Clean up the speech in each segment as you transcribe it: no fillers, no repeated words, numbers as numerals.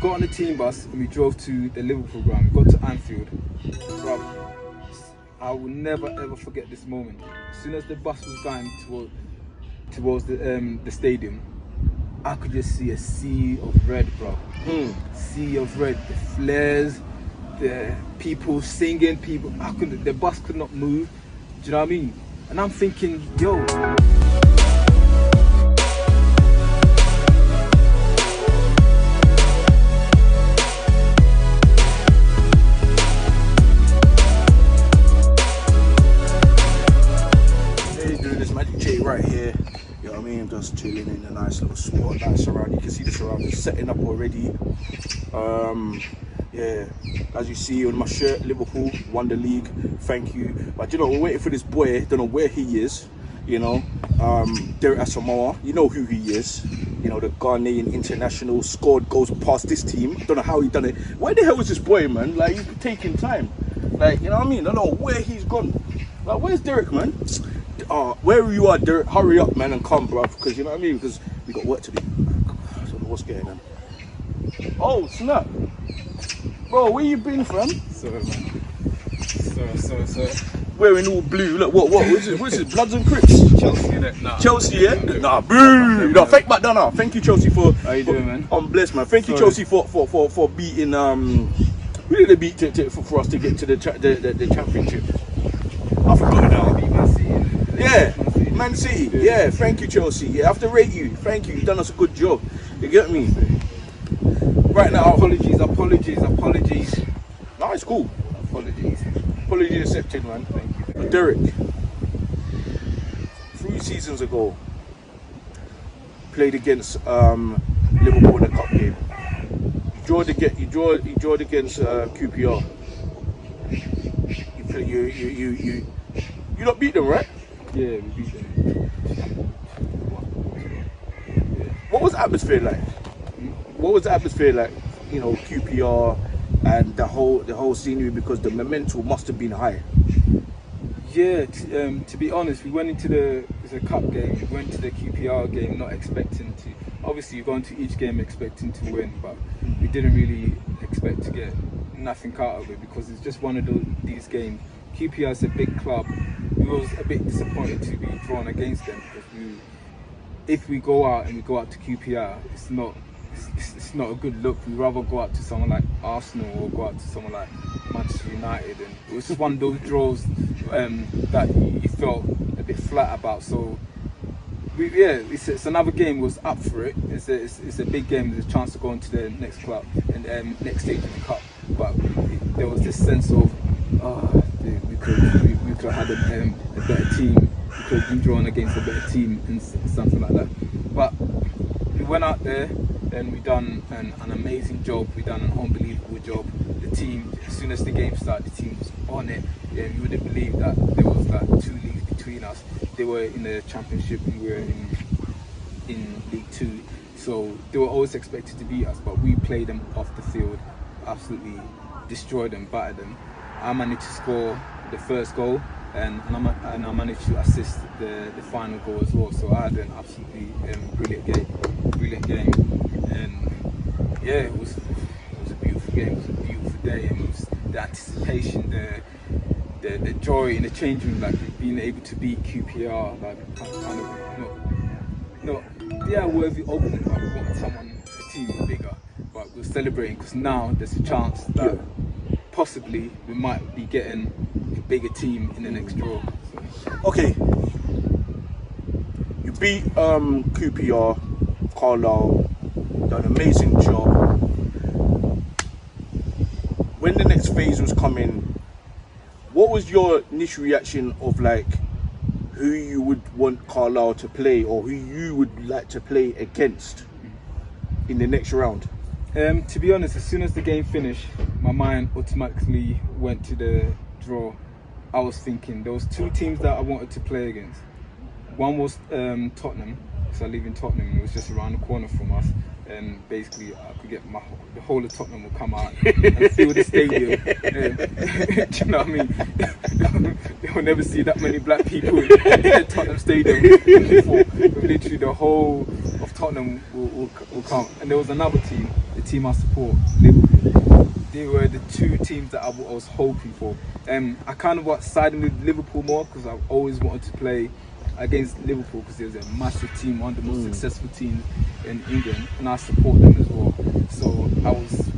got on the team bus and we drove to the Liverpool ground. We got to Anfield. Bruv, I will never ever forget this moment. As soon as the bus was going towards the stadium, I could just see a sea of red, bro. Sea of red. The flares, the people singing, the bus could not move. Do you know what I mean? And I'm thinking, yo. Right here, you know what I mean? Just chilling in a nice little spot, nice surround. You can see the surroundings setting up already. Yeah, as you see on my shirt, Liverpool won the league. Thank you. But you know, we're waiting for this boy. Don't know where he is. You know, Derek Asamoah. You know who he is. You know, the Ghanaian international, scored goals past this team. Don't know how he done it. Where the hell is this boy, man? Like, he's taking time. Like, you know what I mean? I don't know where he's gone. Like, where's Derek, man? Wherever you are, Derek, hurry up, man, and come, bro, because you know what I mean, because we got work to do. I don't know what's going on. Oh, snap. Bro, where you been, fam? Sorry, man. Sorry. Wearing all blue. Look, what is it? What is it? Bloods and Crips? Chelsea, innit? Nah. Chelsea, yeah? Nah, boo! No, thank back down now. Thank you, Chelsea, for... How you doing, man? I'm blessed, man. Thank you, Chelsea, for beating... Who did they beat for us to get to the championship? I forgot now. Yeah, Man City. Yeah, thank you, Chelsea. Yeah, I have to rate you. Thank you. You've done us a good job. You get me? Right now, apologies. No, it's cool. Apologies accepted, man. Thank you. Derek, 3 seasons ago, played against Liverpool in a cup game. You drawed against QPR. You not beat them, right? Yeah, we beat them. What was the atmosphere like? What was the atmosphere like? You know, QPR and the whole scenery, because the momentum must have been high. Yeah, to be honest, we went into the cup game. We went to the QPR game not expecting to. Obviously, you're going to each game expecting to win, but we didn't really expect to get nothing out of it, because it's just one of these games. QPR is a big club. We was a bit disappointed to be drawn against them, because if we go out to QPR, it's not a good look. We'd rather go out to someone like Arsenal or go out to someone like Manchester United, and it was just one of those draws that you felt a bit flat about. So it's another game. Was up for it. It's a big game. There's a chance to go into the next club and next stage of the cup. But there was this sense of we could have had a better team. We could have been drawn against a better team and something like that. But we went out there and we done an amazing job. We done an unbelievable job. The team, as soon as the game started, the team was on it. Yeah, you wouldn't believe that there was like 2 leagues between us. They were in the Championship and we were in League 2. So they were always expected to beat us, but we played them off the field, absolutely destroyed them, battered them. I managed to score the first goal, and I managed to assist the final goal as well. So I had an absolutely brilliant game, and yeah, it was a beautiful game. It was a beautiful day, and it was the anticipation, the joy in the change room, like being able to beat QPR, like kind of worthy opponent, but we want a team bigger. But we're celebrating because now there's a chance that possibly we might be getting a bigger team in the next draw. Okay, you beat QPR, Carlisle, done an amazing job. When the next phase was coming, what was your initial reaction of like who you would want Carlisle to play, or who you would like to play against in the next round? To be honest, as soon as the game finished, my mind automatically went to the draw. I was thinking there was 2 teams that I wanted to play against. One was Tottenham, because I live in Tottenham, and it was just around the corner from us. And basically, I could get the whole of Tottenham will come out and fill the stadium. Do you know what I mean? They'll never see that many black people in the Tottenham stadium before. Literally, the whole of Tottenham will come. And there was another team, the team I support, Liverpool. They were the two teams that I was hoping for. I kind of was siding with Liverpool more because I've always wanted to play against Liverpool because they're a massive team, one of the most successful teams in England, and I support them as well. So I was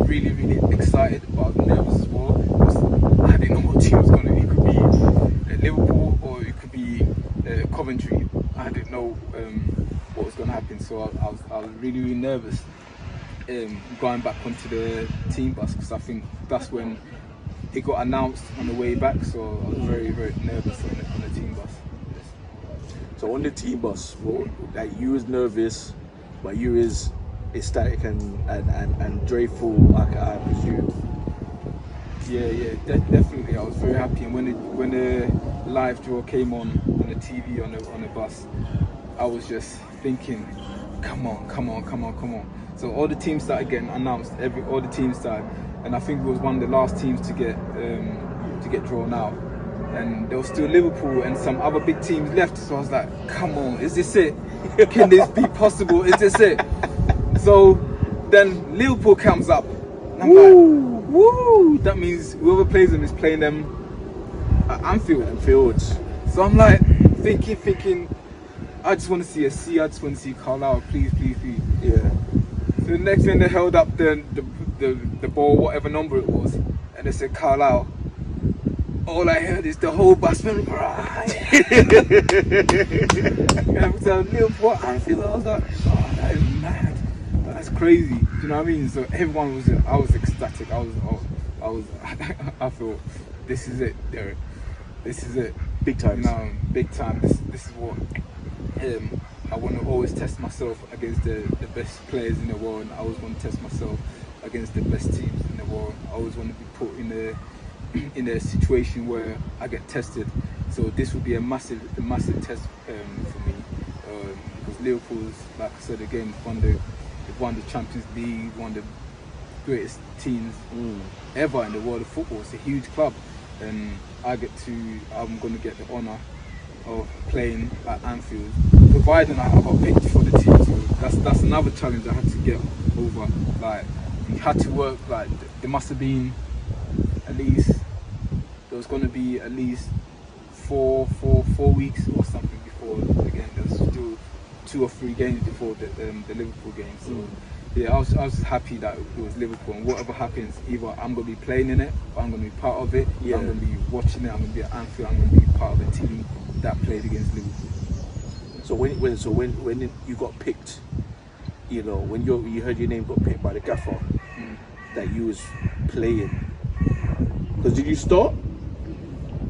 really, really excited, but I was nervous as well because I didn't know what team was going to be. It could be Liverpool or it could be Coventry. I didn't know what was going to happen, so I was really, really nervous going back onto the team bus because I think that's when it got announced on the way back, so I was very, very nervous on the team bus. So on the team bus, well, like you was nervous, but you was ecstatic and joyful, I presume. Yeah, definitely. I was very happy, and when the live draw came on the TV on the bus, I was just thinking, come on. So all the teams started getting announced. All the teams started, and I think it was one of the last teams to get drawn out. And there was still Liverpool and some other big teams left. So I was like, come on, is this it? Can this be possible? Is this it? So then Liverpool comes up. And I'm like, woo! That means whoever plays them is playing them at Anfield. So I'm like thinking, I just want to see a C. I just want to see Carlisle, please. Yeah. So the next thing they held up the ball, whatever number it was, and they said Carlisle. All I heard is the whole bus went and so Liverpool Anfield, I was like, oh, that is mad. That's crazy. Do you know what I mean? So everyone was, I was ecstatic. I thought, this is it, Derek. This is it. Big time. You know, big time. This is what I want to always test myself against the best players in the world. And I always want to test myself against the best teams in the world. I always want to be put in a situation where I get tested. So this will be a massive test for me because Liverpool's, like I said again, they've won the Champions League, one of the greatest teams ever in the world of football. It's a huge club, and I'm going to get the honour of playing at Anfield, providing I got picked for the team. So that's another challenge I had to get over. Like, you had to work. Like, there must have been at least, there was going to be at least four weeks or something before the game. There's still 2 or 3 games before the Liverpool game. So yeah, I was just happy that it was Liverpool, and whatever happens, either I'm going to be playing in it, or I'm going to be part of it, I'm going to be watching it, I'm going to be at Anfield, I'm going to be part of the team that played against Liverpool. So when you got picked, you know, when you heard your name got picked by the gaffer, that you was playing. Because did you start?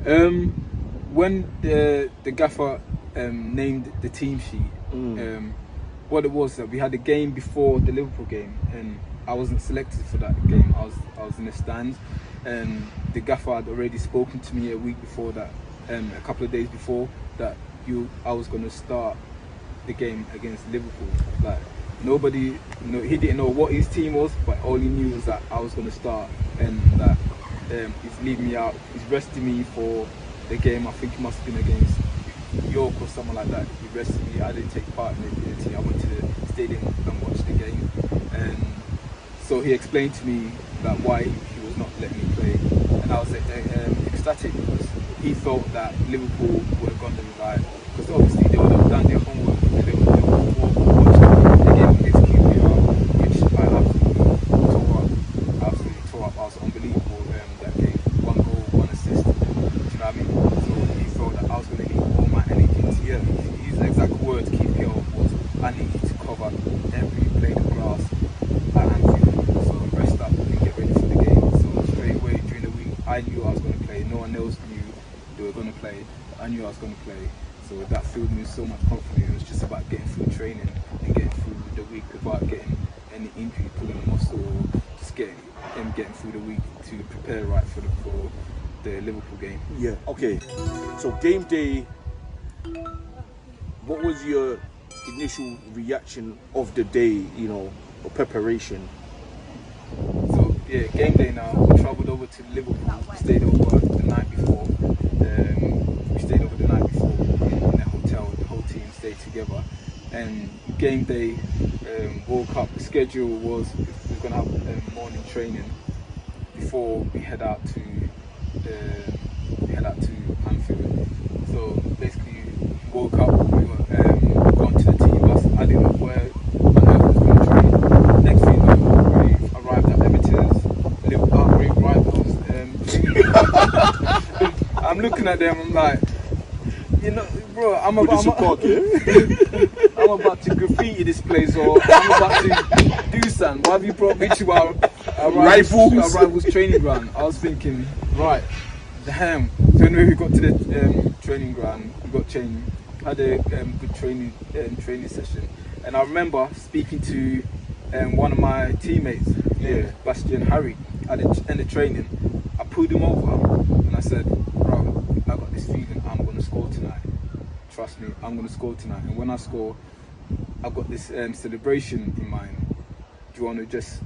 When the gaffer named the team sheet, what it was that we had a game before the Liverpool game, and I wasn't selected for that game. I was in the stands, and the gaffer had already spoken to me a week before that, a couple of days before that, I was going to start the game against Liverpool. Like, nobody, he didn't know what his team was, but all he knew was that I was going to start, and that he's leaving me out. He's resting me for the game. I think it must have been against York or someone like that. He rested me. I didn't take part in the team. I went to the stadium and watched the game, and so he explained to me that why he was not letting me play, and I was ecstatic because he felt that Liverpool were going to like, because obviously they would have done their homework. They would watched the game against QPR, which I absolutely tore up. I was unbelievable that game. 1 goal, 1 assist. Do you know what I mean? So he felt that I was going to need all my energy to, his exact words, QPR, was, I need you to cover every blade of grass at Anfield. So rest up and get ready for the game. So straight away during the week, I knew I was going to play. No one else knew they were going to play. I knew I was going to play. So that filled me with so much confidence. It was just about getting through training and getting through the week without getting any injury, pulling a muscle, or just getting through the week to prepare right for the Liverpool game. Yeah. Okay. So game day, what was your initial reaction of the day? You know, or preparation. So yeah, game day now. We travelled over to Liverpool. We stayed over the night before. In the hotel. The whole team stayed together. And game day, World Cup schedule was we're gonna have morning training before we head out to Anfield. So basically, woke up, we were gone to the team bus. I didn't know where on earth I was going to train. Next thing you know, we arrived at Emmett's. I'm looking at them. I'm like, you know, bro, I'm about to graffiti this place, or I'm about to do something. Why have you brought me to our rivals training ground? I was thinking, right, damn. So anyway, we got to the training ground. We got changed. Had a good training session, and I remember speaking to one of my teammates, Bastian Harry, at the end of training. I pulled him over and I said, bro, I got this feeling I'm going to score tonight. Trust me, I'm going to score tonight. And when I score, I've got this celebration in mind. Do you want to just,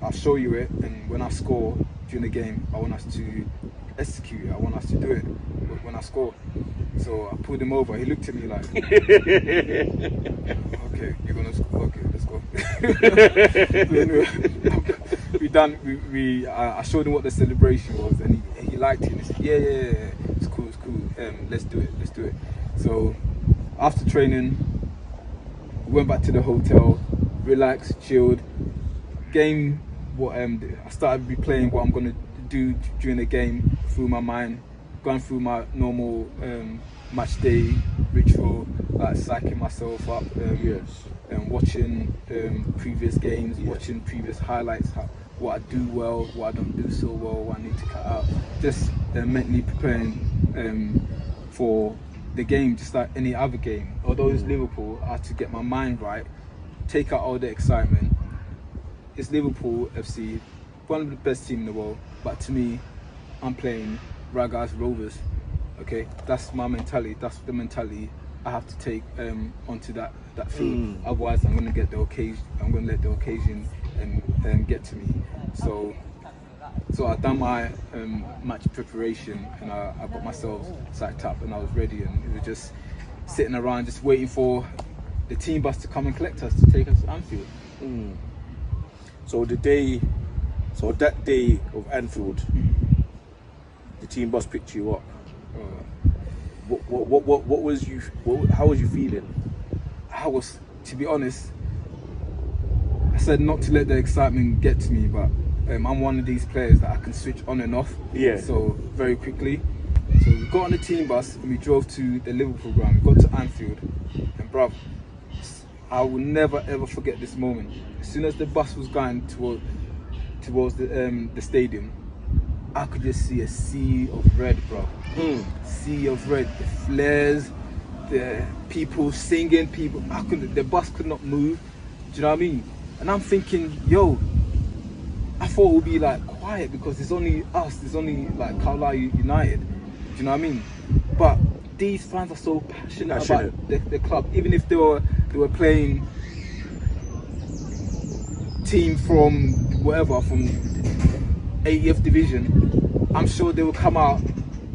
I'll show you it, and when I score during the game, I want us to execute it. I want us to do it when I score. So I pulled him over. He looked at me like, okay, you're going to score. Okay, let's go. We done. I showed him what the celebration was, and he liked it. And he said, yeah, it's cool. Let's do it. So after training, we went back to the hotel, relaxed, chilled. Game. I started replaying what I'm gonna do during the game through my mind, going through my normal match day ritual, like psyching myself up. Watching previous games, watching previous highlights, what I do well, what I don't do so well, what I need to cut out. Just mentally preparing for the game, just like any other game. Although it's Liverpool, I had to get my mind right, take out all the excitement. It's Liverpool FC, one of the best teams in the world, but to me, I'm playing Ragaz Rovers. Okay, that's my mentality. That's the mentality I have to take onto that field. Otherwise, I'm going to get the occasion. I'm going to let the occasion get to me. So I done my match preparation, and I got myself psyched up, and I was ready. And it was just sitting around, just waiting for the team bus to come and collect us to take us to Anfield. So that day of Anfield, the team bus picked you up. What was you? How was you feeling? I was, to be honest, I said not to let the excitement get to me, but I'm one of these players that I can switch on and off. So very quickly. So we got on the team bus and we drove to the Liverpool ground. We got to Anfield, and bruv, I will never ever forget this moment. As soon as the bus was going towards the stadium, I could just see a sea of red, bro. Sea of red, the flares, the people singing, the bus could not move. Do you know what I mean? And I'm thinking, yo, I thought it would be like quiet because there's only us, there's only like Carlisle United. Do you know what I mean? But these fans are so passionate about the club, even if they were playing team from 80th division, I'm sure they will come out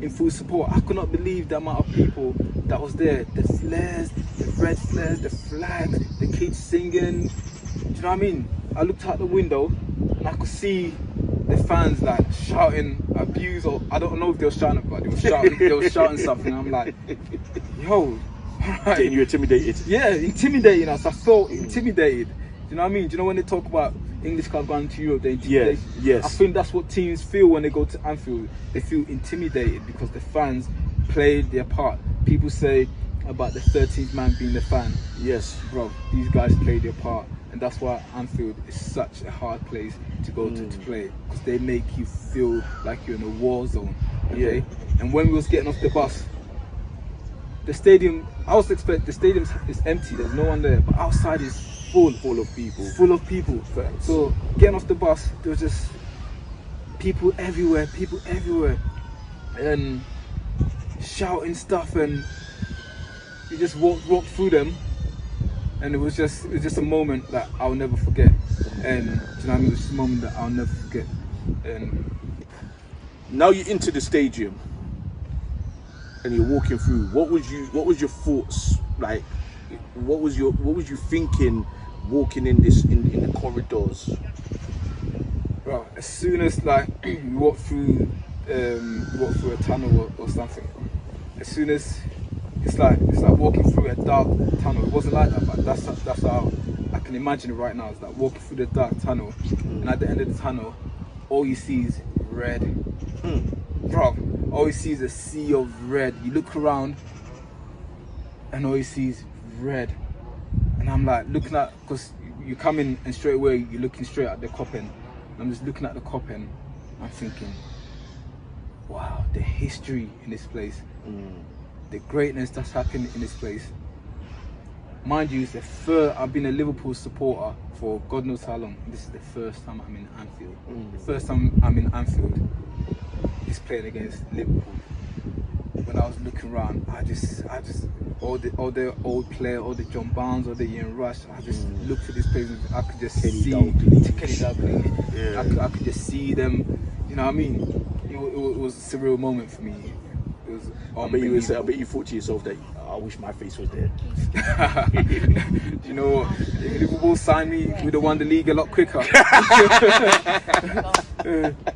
in full support. I could not believe the amount of people that was there. The flares, the red flares, the flags, the kids singing. Do you know what I mean? I looked out the window and I could see the fans like shouting abuse, or I don't know if they were shouting, but they were shouting something. I'm like, yo, right. Getting you intimidated. Yeah, intimidating us. I felt intimidated. Do you know what I mean? Do you know when they talk about English clubs going to Europe, they intimidate? Yes. I think that's what teams feel when they go to Anfield. They feel intimidated because the fans played their part. People say about the 13th man being the fan. Yes. Bro, these guys played their part. And that's why Anfield is such a hard place to go to play, because they make you feel like you're in a war zone. Okay? And when we was getting off the bus, the stadium, I was expecting, the stadium is empty, there's no one there, but outside is full of people. So getting off the bus, there was just people everywhere, and shouting stuff, and you just walk through them. And it was just a moment that I'll never forget. And do you know what I mean? It was just a moment that I'll never forget. And now you're into the stadium and you're walking through. What was your thoughts like? What was you thinking walking in the corridors as soon as like we walked through a tunnel or something, as soon as it's like walking through a dark tunnel. It wasn't like that, but that's how I can imagine it right now. It's like walking through the dark tunnel, and at the end of the tunnel, all you see is red. Bro, all you see is a sea of red. You look around, and all you see is red. And I'm like looking at, because you come in and straight away you're looking straight at the coppin. I'm just looking at the coppin. I'm thinking, wow, the history in this place, the greatness that's happened in this place. Mind you, it's I've been a Liverpool supporter for God knows how long. This is the first time I'm in Anfield. The first time I'm in Anfield is playing against Liverpool. When I was looking around, I just all the old players, all the John Barnes, all the Ian Rush, I just looked at this place and I could just see Kenny Dalglish. Yeah. I could just see them. You know what I mean? It was a surreal moment for me. It was. I bet you thought to yourself that I wish my face was there. You know what? If Liverpool signed me, we'd have won the league a lot quicker.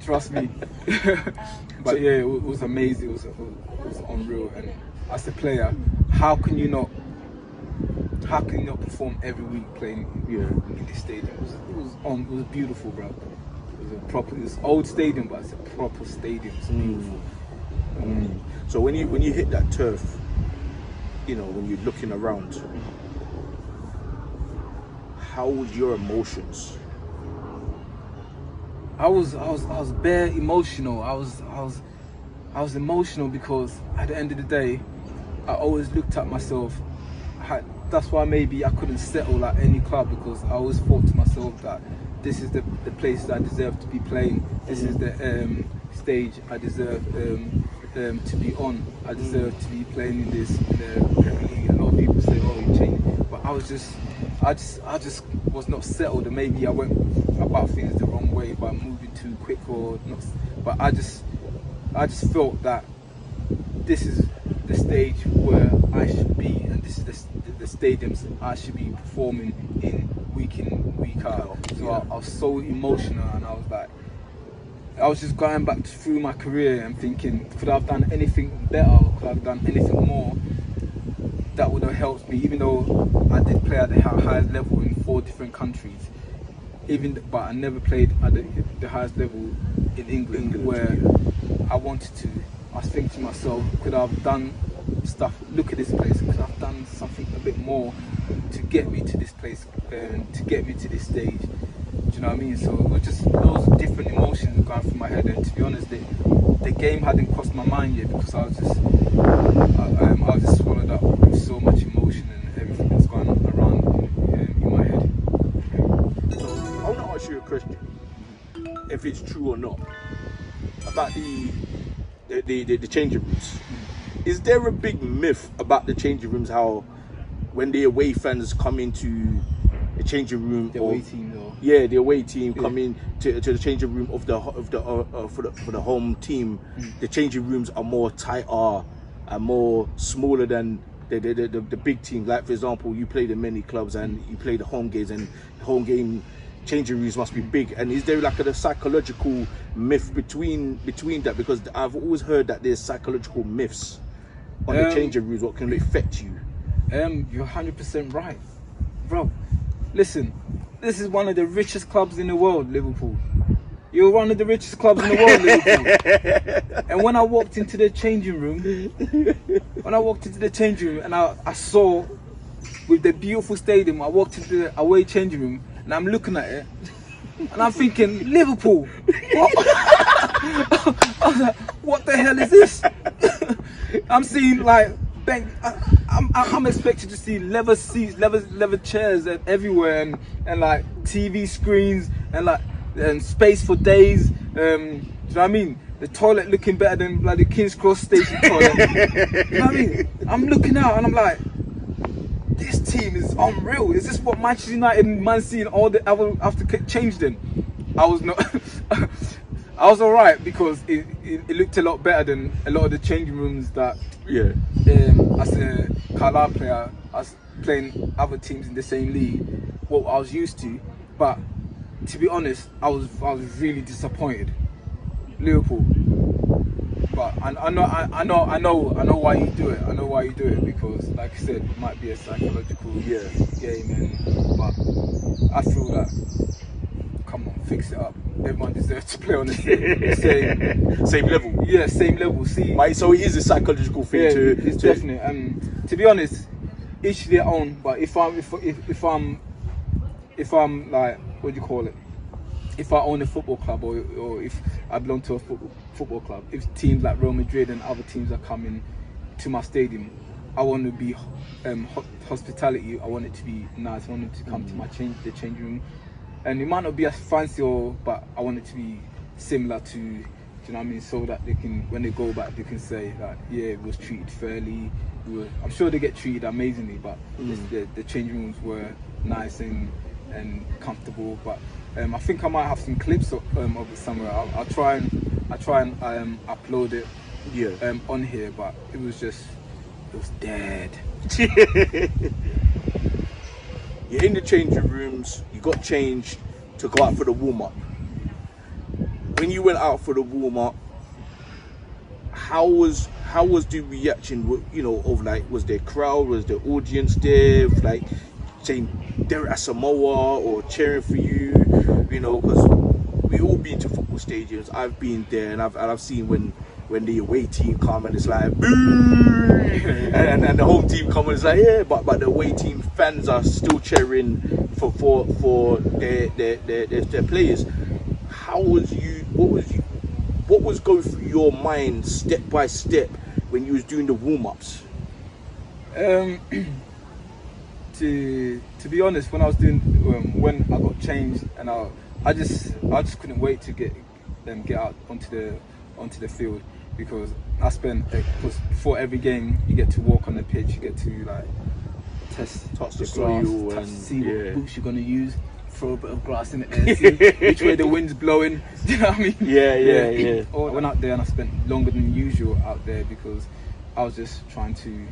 Trust me. But yeah, it was amazing. It was unreal. And as a player, how can you not perform every week playing in this stadium? It was beautiful, bro. It was old stadium, but it's a proper stadium. It's beautiful. So when you hit that turf, you know, when you're looking around, how was your emotions? I was bare emotional. I was emotional because at the end of the day, I always looked at myself. That's why maybe I couldn't settle at any club, because I always thought to myself that this is the place that I deserve to be playing. This is the stage I deserve to be on. I deserve to be playing in the Premier League. A lot of people say, "Oh, you changed," but I just was not settled, and maybe I went about things the wrong way by moving too quick or not. But I just felt that this is the stage where I should be, and this is the stadiums I should be performing in, week out. So I was so emotional, and I was just going back through my career and thinking, could I have done anything better? Could I have done anything more that would have helped me? Even though I did play at the highest level in 4 different countries, but I never played at the highest level in England where I wanted to. I was thinking to myself, could I have done stuff? Look at this place. Could I have done something a bit more to get me to this place, to get me to this stage? Do you know what I mean? So it was just those different emotions going through my head, and to be honest, the game hadn't crossed my mind yet, because I was just swallowed up with so much emotion and everything that's going around in my head. So I want to ask you a question, if it's true or not, about the changing rooms. Is there a big myth about the changing rooms? How when the away fans come into the changing room, the away team, though. Yeah, the away team come in to the changing room for the home team. The changing rooms are more tighter and more smaller than the big team. Like for example, you play the many clubs and you play the home games, and the home game changing rooms must be big. And is there like a psychological myth between that? Because I've always heard that there's psychological myths on the changing rooms, what can affect you. You're 100% right, bro. Listen, this is one of the richest clubs in the world, Liverpool. You're one of the richest clubs in the world, Liverpool. And when I walked into the changing room, and I saw, with the beautiful stadium, I walked into the away changing room, and I'm looking at it, and I'm thinking, Liverpool, what? I was like, what the hell is this? I'm seeing like, I'm expected to see leather seats, leather chairs everywhere, and like TV screens, and space for days. Do you know what I mean? The toilet looking better than like the King's Cross station toilet. You know what I mean? I'm looking out and I'm like, this team is unreal. Is this what Manchester United and Man City and all the after changed in? I was not. I was alright, because it looked a lot better than a lot of the changing rooms that. Yeah. As a Carlisle player, I was playing other teams in the same league, what I was used to. But to be honest, I was really disappointed. Liverpool. But I know why you do it. I know why you do it because, like I said, it might be a psychological game, but I feel that, come on, fix it up. Everyone deserves to play on the same level. Yeah, same level. See, so it is a psychological thing. It's definitely. To be honest, each their own. But if I'm like, what do you call it? If I own a football club or if I belong to a football club, if teams like Real Madrid and other teams are coming to my stadium, I want to be hospitality. I want it to be nice. I want them to come to the changing room, and it might not be as fancy but I want it to be similar to, do you know what I mean? So that they can, when they go back, they can say that it was treated fairly. I'm sure they get treated amazingly, but the changing rooms were nice and comfortable. But I think I might have some clips of it somewhere. I'll try and upload it on here, but it was dead. You're in the changing rooms, you got changed to go out for the warm-up. When you went out for the warm-up, how was the reaction, of like, was there crowd, was there audience there, like saying Derek Asamoah or cheering for you, because we all been to football stadiums. I've been there and I've seen when the away team come and it's like boo, and the home team come and it's like but the away team fans are still cheering for their players. What was going through your mind step by step when you was doing the warm-ups? To be honest, when I was doing when I got changed, and I just couldn't wait to get out onto the field, because because before every game you get to walk on the pitch, you get to like touch the grass, see what boots you're gonna use, throw a bit of grass in the air, see which way the wind's blowing. Do you know what I mean? Yeah. I went out there and I spent longer than usual out there because I was just trying to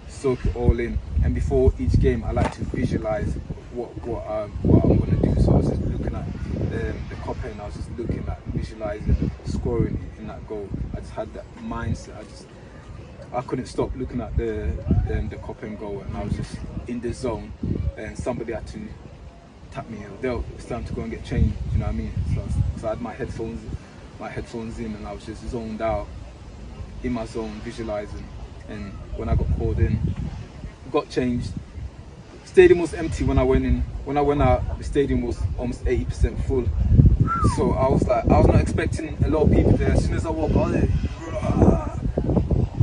soak it all in. And before each game, I like to visualize what I'm going to do. So I was just looking at the copper, and I was just looking at visualizing scoring in that goal. I just had that mindset. I couldn't stop looking at the copper and goal, and I was just in the zone. And somebody had to tap me. It's time to go and get changed. You know what I mean? So I had my headphones in, and I was just zoned out in my zone, visualizing. And when I got called in, got changed. Stadium was empty when I went in. When I went out, the stadium was almost 80% full. So I was not expecting a lot of people there. As soon as I walked out there, you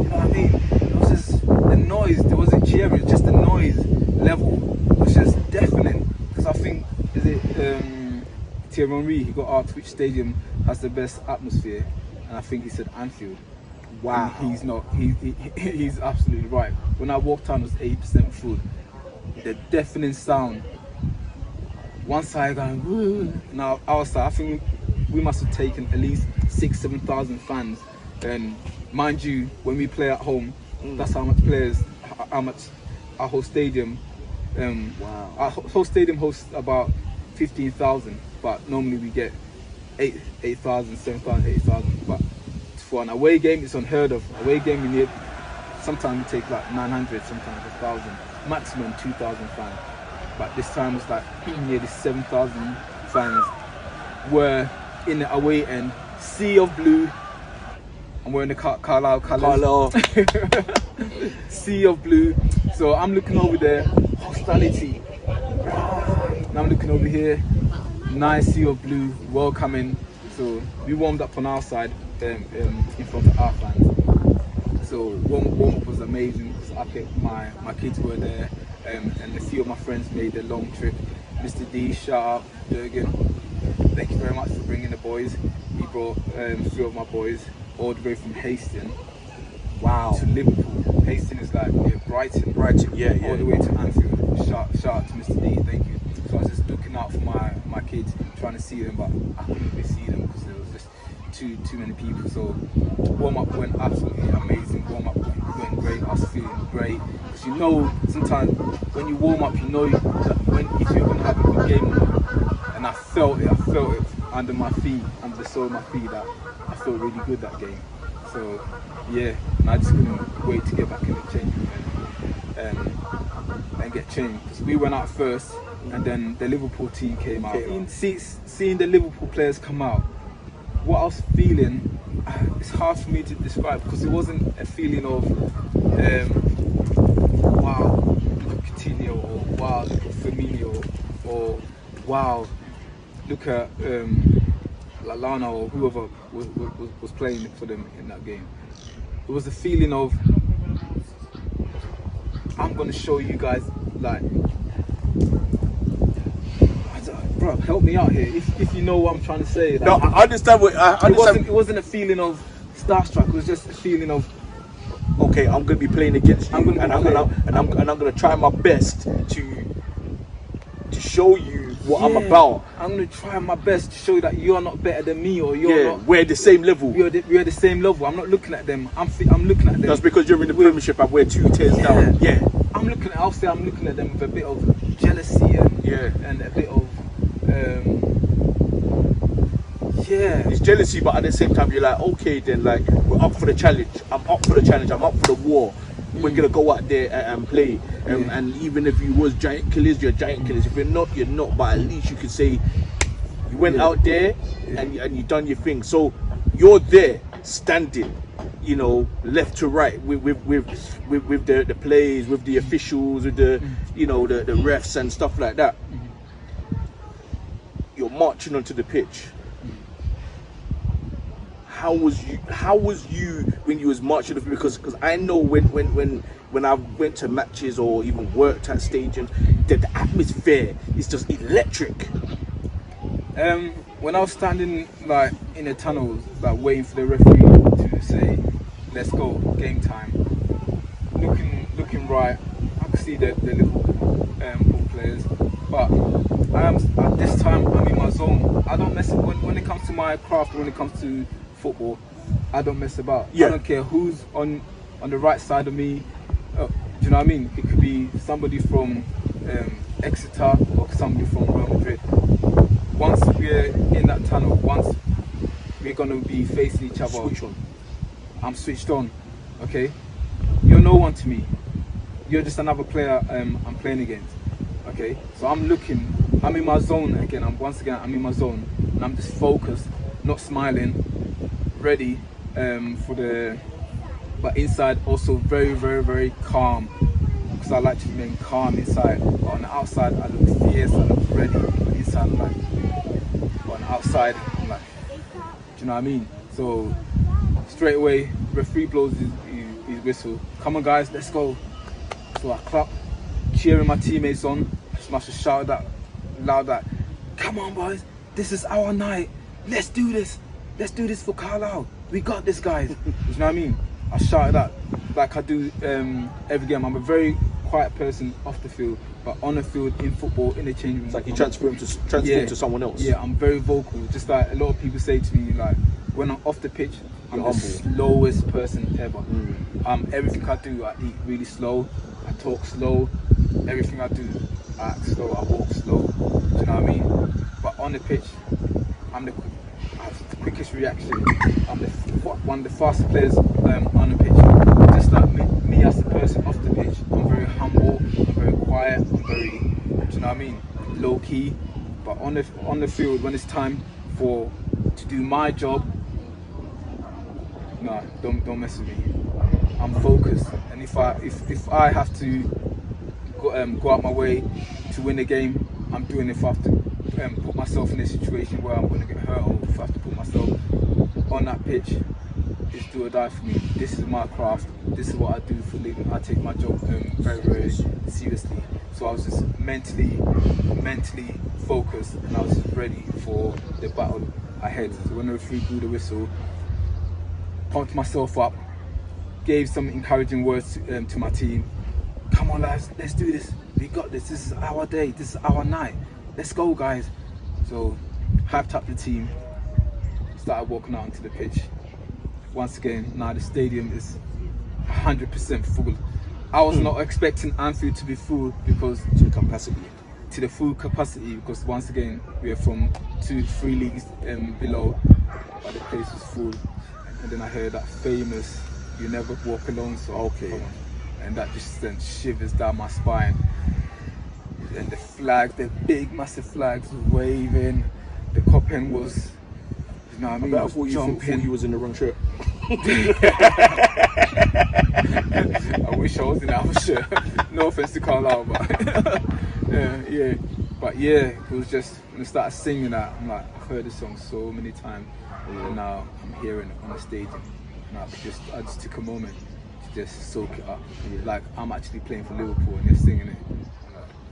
know what I mean? It was just the noise. There wasn't cheering. It was just the noise level was just deafening. Because I think, Thierry Henry, he got asked which stadium has the best atmosphere, and I think he said Anfield. Wow. And he's not. He's absolutely right. When I walked on, it was 80% full. The deafening sound. One side going woo. Now our side, I think we must have taken at least 6,000-7,000 fans. And mind you, when we play at home, that's how much our whole stadium. Wow. Our whole stadium hosts about 15,000, but normally we get 8,000, 7,000, 8,000. But for an away game, it's unheard of. Away game, sometimes we take like 900, sometimes 1,000, maximum 2,000 fans. But this time it's like nearly 7,000 fans were in the away end. Sea of blue. I'm wearing the Carlisle colours. Sea of blue. So I'm looking over there, hostility. And I'm looking over here, nice sea of blue, welcoming. So we warmed up on our side. In front of our fans. So warm up was amazing. So my kids were there, and a few of my friends made the long trip. Mr. D, shout out, Jurgen. Thank you very much for bringing the boys. He brought a few of my boys all the way from Hastings. Wow. To Liverpool. Hastings is like near Brighton. Yeah. All the way to Anfield. Shout out to Mr. D. Thank you. So I was just looking out for my kids, trying to see them, but I couldn't really see them because there was just too many people. So warm up went absolutely amazing. Warm up went great. I was feeling great because sometimes when you warm up, that if you're gonna have a good game or not. And I felt it under my feet, under the sole of my feet, that I felt really good that game. So yeah, and I just couldn't wait to get back in the changing room and get changed, because we went out first and then the Liverpool team came out. Seeing the Liverpool players come out, what I was feeling, it's hard for me to describe, because it wasn't a feeling of wow, look at Coutinho, or wow, look at Firmino, or wow, look at Lallana, or whoever was playing for them in that game. It was a feeling of, I'm gonna show you guys, like, bro, help me out here if you know what I'm trying to say. Like, no, I understand what I understand. It wasn't a feeling of starstruck. It was just a feeling of, okay, I'm gonna be playing against you, and I'm gonna try my best to show you what I'm about. I'm gonna try my best to show you that you're not better than me, or you're not. We're the same level. We're the same level. I'm not looking at them. I'm looking at them. That's because you're in the Premiership and we're 2 tiers down. Yeah. I'm looking at them with a bit of jealousy and a bit of It's jealousy, but at the same time you're like, okay then, like, we're up for the challenge. I'm up for the challenge. I'm up for the war. We're gonna go out there and play. And even if you was giant killers, you're giant killers. If you're not, you're not. But at least you can say you went out there and you done your thing. So you're there standing, you know, left to right with the players, with the officials, with the the refs and stuff like that. You're marching onto the pitch. How was you when you was marching? Because I know when I went to matches or even worked at stadiums, the atmosphere is just electric. When I was standing like in the tunnels, like waiting for the referee to say, "Let's go, game time," looking right, I could see the Liverpool players, but at this time I'm in my zone. I don't mess when it comes to my craft, when it comes to football. I don't mess about. I don't care who's on the right side of me. Do you know what I mean? It could be somebody from Exeter or somebody from Real Madrid. Once we're in that tunnel, once we're gonna be facing each other, switch on. I'm switched on. Okay, you're no one to me. You're just another player I'm playing against. Okay, so I'm in my zone again. I'm in my zone, and I'm just focused, not smiling, ready for the. But inside also very, very, very calm, because I like to remain calm inside. But on the outside I look fierce, I look ready. But inside I'm like, but on the outside I'm like, do you know what I mean? So straight away, referee blows his whistle. Come on guys, let's go. So I clap, cheering my teammates on. I must have shouted that loud, that, come on boys, this is our night. Let's do this. Let's do this for Carlisle. We got this, guys. You know what I mean? I shouted that like I do every game. I'm a very quiet person off the field, but on the field, in football, in the changing room, it's like you transfer him to someone else. Yeah, I'm very vocal. Just like a lot of people say to me, like, when I'm off the pitch, I'm the slowest person ever. Everything I do, I eat really slow, I talk slow. Everything I do, I act slow, I walk slow. Do you know what I mean? But on the pitch, I have the quickest reaction. I'm one of the fastest players on the pitch. Just like me as a person off the pitch, I'm very humble, I'm very quiet, I'm very, do you know what I mean, low key. But on the field, when it's time to do my job, no, don't mess with me. I'm focused, and if I have to go out my way to win the game, I'm doing it. If I have to put myself in a situation where I'm going to get hurt, or if I have to put myself on that pitch, it's do or die for me. This is my craft. This is what I do for a living. I take my job very, very seriously. So I was just mentally focused, and I was just ready for the battle ahead. So when the referee blew the whistle, pumped myself up, gave some encouraging words to my team. Come on lads, let's do this. We got this. This is our day. This is our night. Let's go, guys. So hyped up the team, started walking out onto the pitch. Once again, now the stadium is 100% full. I was not expecting Anfield to be full, because to capacity. to the full capacity, because once again we are from 2-3 leagues below, but the place was full. And then I heard that famous "You Never Walk Alone" song. Okay. And that just sent shivers down my spine. And the flags, the big massive flags were waving. The cop end was, you know what I mean? I thought you was in the wrong shirt. I wish I was in our shirt. No offense to Carlisle, but yeah. But yeah, it was just when I started singing that, I'm like, I've heard this song so many times, and now I'm hearing it on the stage, and I just took a moment to just soak it up. Like I'm actually playing for Liverpool and they're singing it.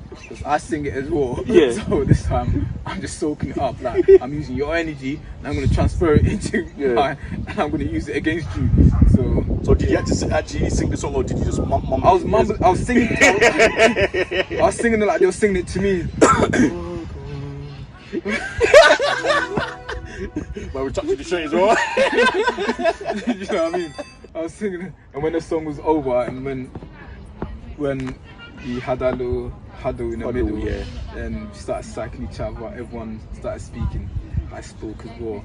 Because I sing it as well. Yeah. So this time I'm just soaking it up. Like I'm using your energy and I'm going to transfer it into mine, and I'm going to use it against you. So did you actually sing the song, or did you just mumble? I was singing. I was singing it like they were singing it to me. But we're touching the strings, right? You know what I mean? I was singing it, and when the song was over, and when we had that little huddle in the middle, and we started cycling each other, everyone started speaking. I spoke as well.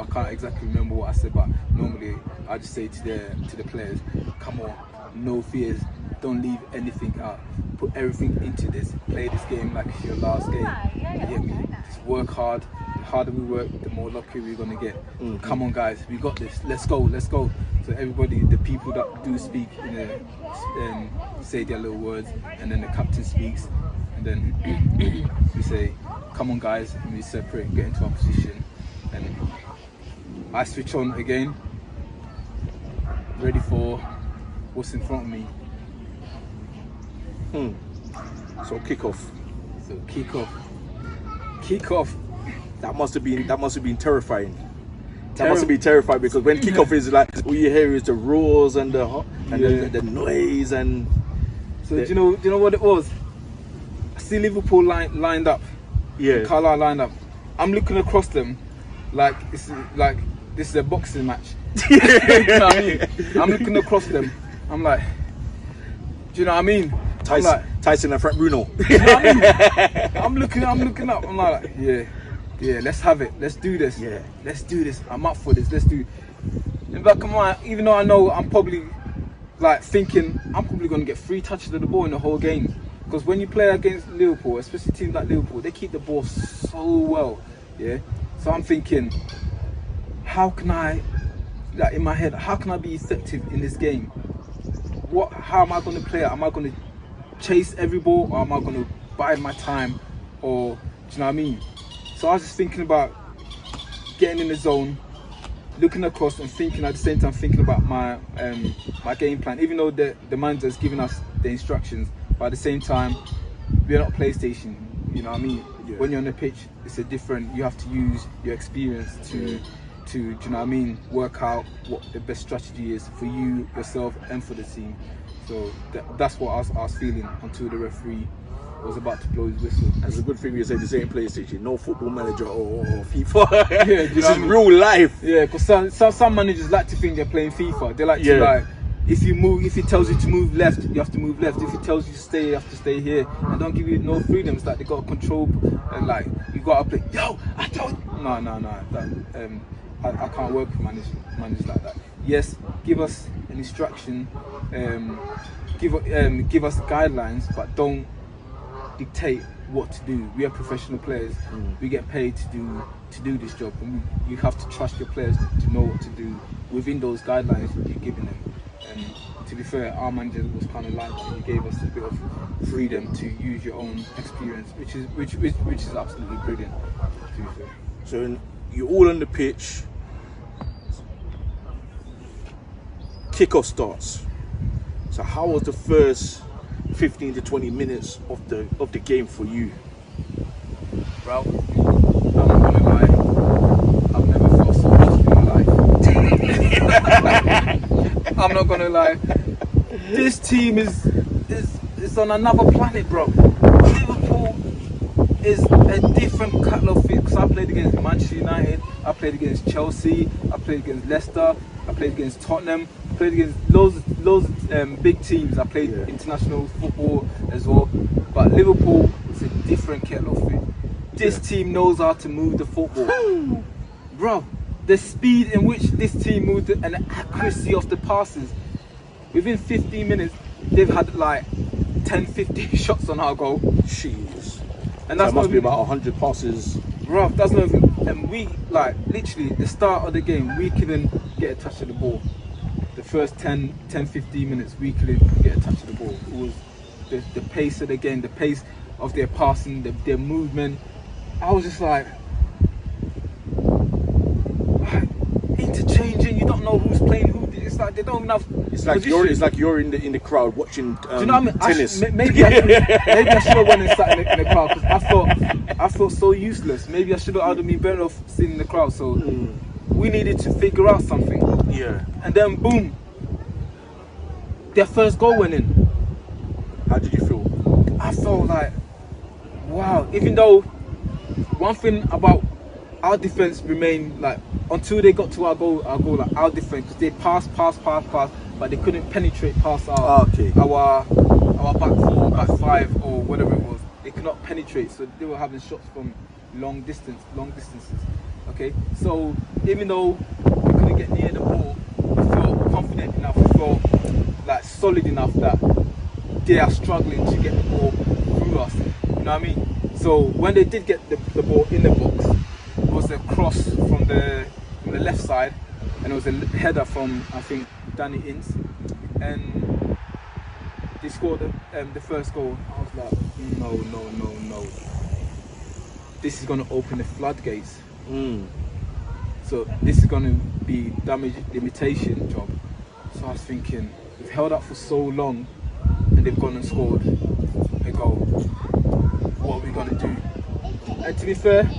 I can't exactly remember what I said, but normally I just say to the players, come on, no fears, don't leave anything out, put everything into this, play this game like it's your last game. You get me? Just work hard. The harder we work, the more lucky we're gonna get. Come on guys, we got this, let's go. So everybody, the people that do speak, say their little words, and then the captain speaks, and then we say, come on guys, and we separate, get into our position, and I switch on again, ready for what's in front of me. So kick off. That must have been terrifying. That must have been terrifying, because when kickoff is like, all you hear is the roars and the noise and. So do you know what it was? I see Liverpool lined up. Yeah. Carlisle lined up. I'm looking across them, like this is a boxing match. You know what I mean? I'm looking across them. I'm like, do you know what I mean? Tyson and Frank Bruno. You know what I mean? I'm looking up. I'm like, yeah, let's have it. Let's do this. Yeah. Let's do this. I'm up for this. Let's do it. In fact, come on, even though I know I'm probably thinking I'm probably going to get 3 touches of the ball in the whole game. Because when you play against Liverpool, especially teams like Liverpool, they keep the ball so well. Yeah. So I'm thinking, how can I, in my head, how can I be effective in this game? How am I going to play it? Am I going to chase every ball, or am I going to bide my time? Or, do you know what I mean? So I was just thinking about getting in the zone, looking across, and thinking at the same time, thinking about my game plan. Even though the manager's giving us the instructions, but at the same time, we're not PlayStation. You know what I mean? Yeah. When you're on the pitch, it's a different. You have to use your experience to, do you know what I mean? Work out what the best strategy is for you, yourself, and for the team. So that's what I was feeling until the referee was about to blow his whistle. That's a good thing you said, this ain't PlayStation, no Football Manager or FIFA. Yeah, do you know this what is I mean? real life. Yeah, because some managers like to think they're playing FIFA. They like to if he tells you to move left, you have to move left. If he tells you to stay, you have to stay here. And don't give you no freedom. It's like they got control, and like you got to play. Yo, I told you. No. I can't work with managers like that. Yes, give us an instruction, give us guidelines, but don't dictate what to do. We are professional players. We get paid to do this job, and you have to trust your players to know what to do within those guidelines you're giving them. And to be fair, our manager was kind of like that. He gave us a bit of freedom to use your own experience, which is absolutely brilliant. To be fair. So you're all on the pitch. Kickoff starts. So how was the first 15 to 20 minutes of the game for you? Bro, I'm not gonna lie, I've never felt so lost in my life. I'm not gonna lie. This team is on another planet, bro. Liverpool is a different kettle of fish. Because I played against Manchester United, I played against Chelsea, I played against Leicester, I played against Tottenham, I played against loads big teams. I played international football as well. But Liverpool is a different kettle of fish. This team knows how to move the football. Bro, the speed in which this team moved and the accuracy of the passes. Within 15 minutes, they've had like 10, 15 shots on our goal. Jeez. And that's so must be about 100 passes. Bro, that's not even. And we, like, literally, the start of the game, we couldn't get a touch of the ball. The first 10, 15 minutes, we couldn't get a touch of the ball. It was the pace of the game, the pace of their passing, their movement. I was just like interchanging. You don't know who's playing who. It's like they don't have. It's like you're in the crowd watching do you know what I mean? tennis. Maybe I should have went and sat in the crowd because I felt so useless. Maybe I should have. I'd have been better off sitting in the crowd. So we needed to figure out something. Yeah. And then boom, their first goal went in. How did you feel? I felt like, wow. Even though one thing about our defense remained like until they got to our goal, like our defense, because they passed, but they couldn't penetrate past our back four, back five, or whatever it was. They could not penetrate, so they were having shots from long distances. Okay, so even though we couldn't get near the ball, we felt confident enough, we felt like solid enough that they are struggling to get the ball through us. You know what I mean? So when they did get the ball in the box, it was a cross from the left side, and it was a header from, I think, Danny Ince, and they scored the first goal. I was like, no. This is going to open the floodgates. So this is going to be damage limitation job. So I was thinking, we've held up for so long, and they've gone and scored a goal. What are we going to do? And to be fair,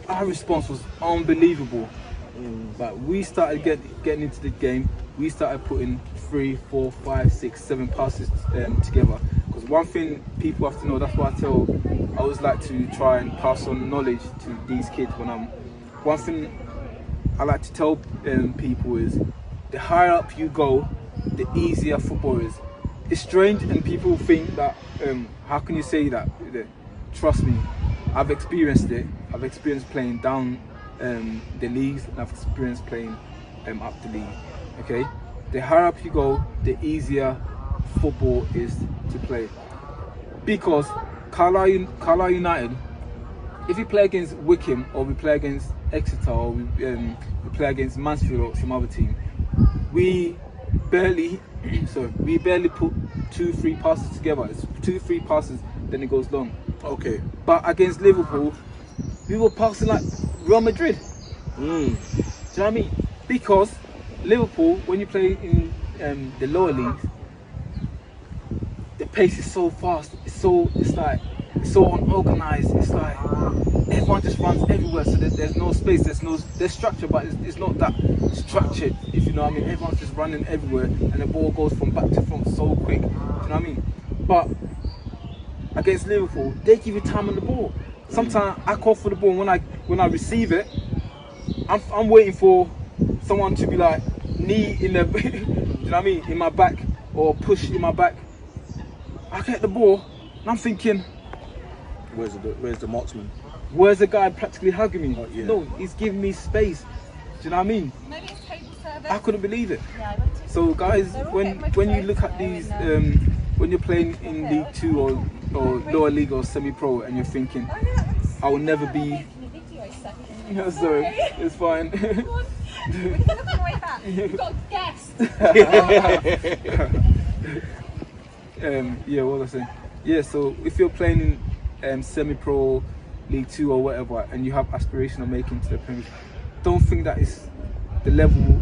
our response was unbelievable. Like, we started getting into the game. We started putting 3, 4, 5, 6, 7 passes together. Because one thing people have to know, that's why I always like to try and pass on knowledge to these kids. One thing I like to tell people is, the higher up you go, the easier football is. It's strange, and people think that, how can you say that? Trust me, I've experienced it. I've experienced playing down the leagues, and I've experienced playing up the league. Okay, the higher up you go, the easier football is to play. Because Carlisle United, if we play against Wickham, or we play against Exeter, or we play against Mansfield or some other team, we barely put 2-3 passes together. It's 2-3 passes, then it goes long. Okay. But against Liverpool, we were passing like Real Madrid. Do you know what I mean? Because Liverpool, when you play in the lower leagues, the pace is so fast. It's so unorganized. It's like everyone just runs everywhere. So there's no space. There's structure, but it's not that structured. If you know what I mean. Everyone's just running everywhere, and the ball goes from back to front so quick. Do you know what I mean? But against Liverpool, they give you time on the ball. Sometimes I call for the ball, and when I receive it, I'm waiting for someone to be like knee in the, do you know what I mean, in my back, or push in my back. I get the ball, and I'm thinking, where's the marksman? Where's the guy practically hugging me? Yeah. No, he's giving me space. Do you know what I mean? Maybe it's table service. I couldn't believe it. Yeah, I went to. So guys, when you look at these, when you're playing in League 2 or lower league or semi-pro, and you're thinking, I will never be. No, sorry, it's fine. We can look on the way back. We've got guests. Yeah, what was I saying? Yeah, so if you're playing in semi-pro, League 2 or whatever, and you have aspiration of making to the Premier League, don't think that it's the level,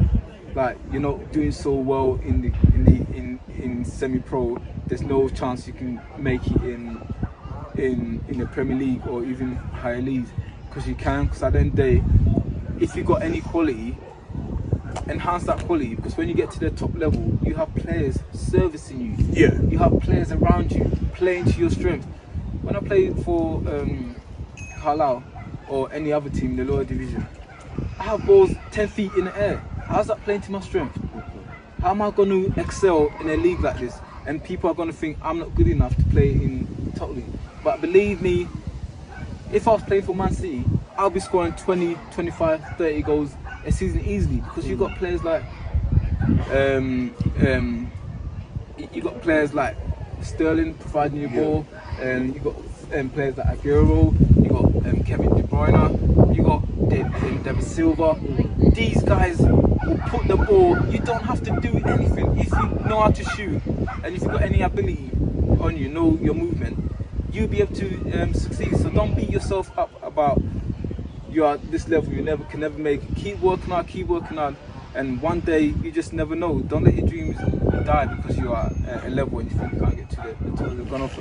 like you're not doing so well in semi-pro. There's no chance you can make it in the Premier League or even higher leagues, because you can. Because at the end of the day, if you've got any quality, enhance that quality, because when you get to the top level, you have players servicing you. Yeah. You have players around you playing to your strength. When I played for Carlisle or any other team in the lower division, I have balls 10 feet in the air. How's that playing to my strength? How am I going to excel in a league like this? And people are going to think I'm not good enough to play in totally. But believe me, if I was playing for Man City, I'll be scoring 20, 25, 30 goals a season easily, because you've got players like you got players like Sterling providing you ball, and you got players like Aguero, you got Kevin De Bruyne, you got David Silva. These guys will put the ball. You don't have to do anything. If you know how to shoot, and if you've got any ability on you, know your movement, you'll be able to succeed. So don't beat yourself up about you are at this level, you can never make it. Keep working hard, and one day you just never know. Don't let your dreams die because you are at a level and you think you can't get to the top. We've gone off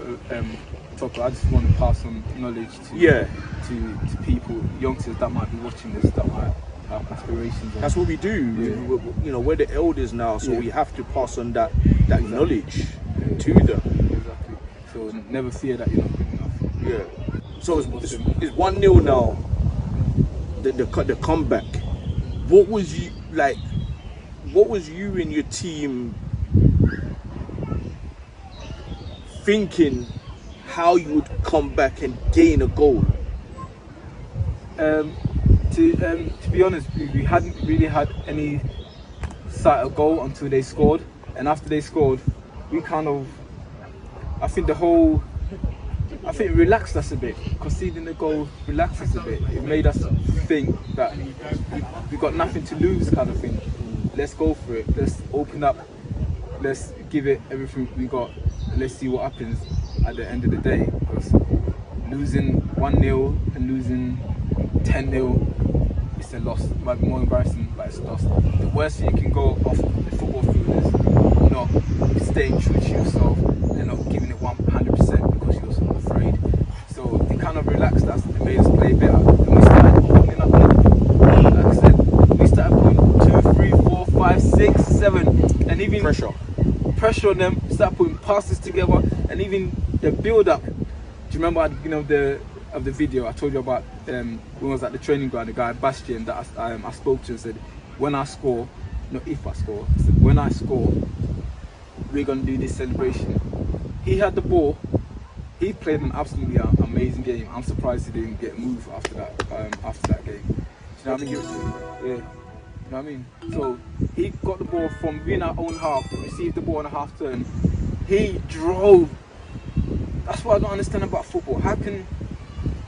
top. I just want to pass on knowledge to people, youngsters that might be watching this, that might have aspirations. That's what we do. You know, we're the elders now, so we have to pass on that knowledge to them. Exactly. So never fear that you're not good enough. Yeah. So it's 1-0 now. The comeback. What was you like? What was you and your team thinking? How you would come back and gain a goal? To be honest, we hadn't really had any sight of goal until they scored, and after they scored, we kind of, I think it relaxed us a bit. Conceding the goal relaxed us a bit. It made us think that we got nothing to lose, kind of thing. Let's go for it. Let's open up. Let's give it everything we got. And let's see what happens at the end of the day. Because losing 1-0 and losing 10-0, it's a loss. It might be more embarrassing, but it's a loss. The worst thing you can go off the football field is not staying true to yourself and not giving it 100% because you're so afraid. So it kind of relaxed us. It made us play better. And we started opening up. Like I said, we started putting 2, 3, 4, 5, 6, 7, and even pressure on them. Start putting passes together, and even the build-up. Do you remember at the beginning of the video I told you about when I was at the training ground, the guy Bastian that I spoke to and said, when I score, not if I score, I said, when I score, we're going to do this celebration. He had the ball. He played an absolutely amazing game. I'm surprised he didn't get moved after that game. Do you know what I mean? Yeah. You know what I mean? So he got the ball from within our own half, received the ball on a half turn. He drove. That's what I don't understand about football. How can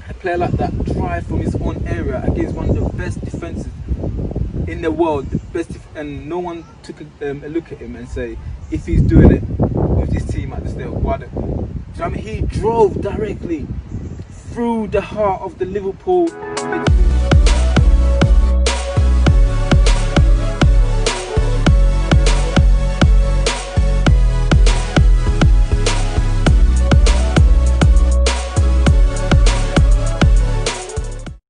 a player like that drive from his own area against one of the best defenses in the world, and no one took a look at him and say, if he's doing it with his team at this level, why? Do you know what I mean? He drove directly through the heart of the Liverpool